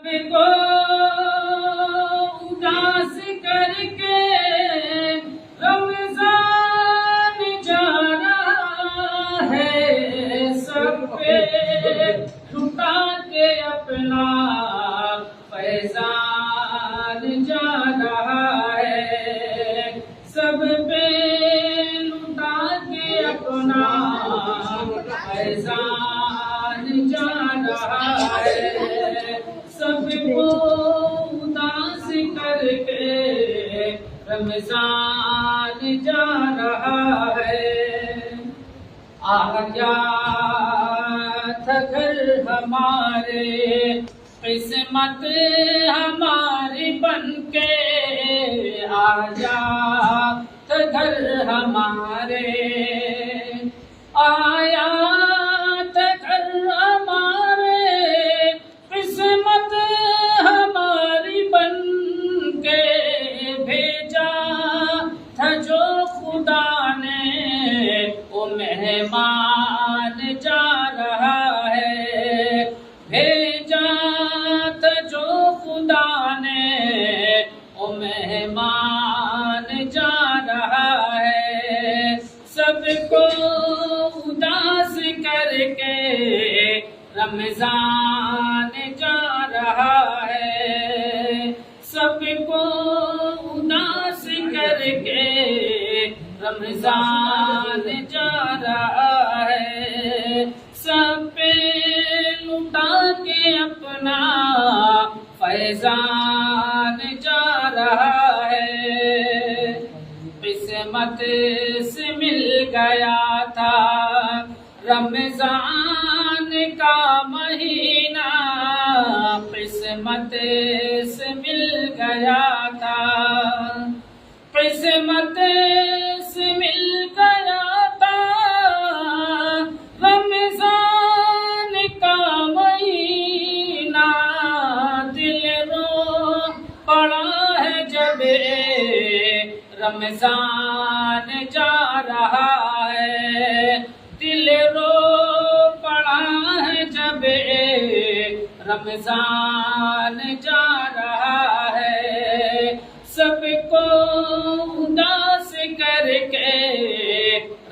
को उदास करके रमजान जा रहा है, सब पे लुटा के अपना फैजान जा रहा है, सब पे लुटा के अपना फैजान जा रहा है, सबको उदास करके रमजान जा रहा है। आया था घर हमारे, किस्मत हमारी बनके आया था घर हमारे, आया था घर हमारे, किस्मत हमारी बनके भेजा था जो खुदा ने, वो मेहमान जा रहा है, भेजा था जो खुदा ने, वो मेहमान जा रहा है, सबको उदास करके रमजान जा रहा है, सबको उदास करके रमजान जा रहा है, सब पे लुटा के अपना फैजान जा रहा है। किस्मत से मिल गया था रमजान का महीना, किस्मत से मिल गया था, किस्मत से मिल गया था रमजान का महीना, दिल रो पड़ा है जब रमजान जा रहा है, दिल रो पड़ा है जब रमजान जा रहा है, सबको उदास करके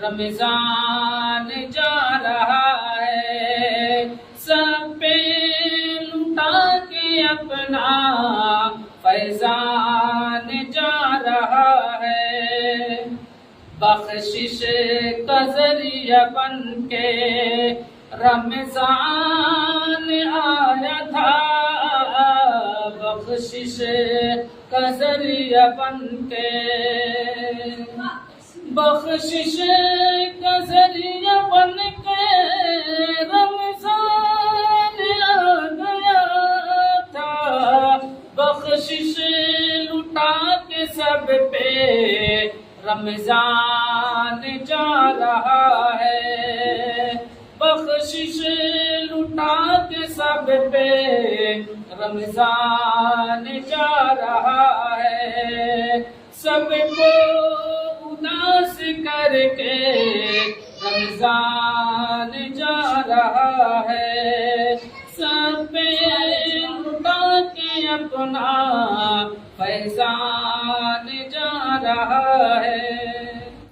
रमजान जा रहा है, सब पे लुटा के अपना फैजान जा रहा है। बख्शिश का जरिया बन के रमजान आया था, बख्शिश का जरिया बन के, बख्शिश का जरिया बन के रमजान आ गया था, बख्शिश लुटा के सब पे रमजान जा रहा है, बख्शिश लुटा के सब पे रमजान जा रहा है, सबको उदास करके रमजान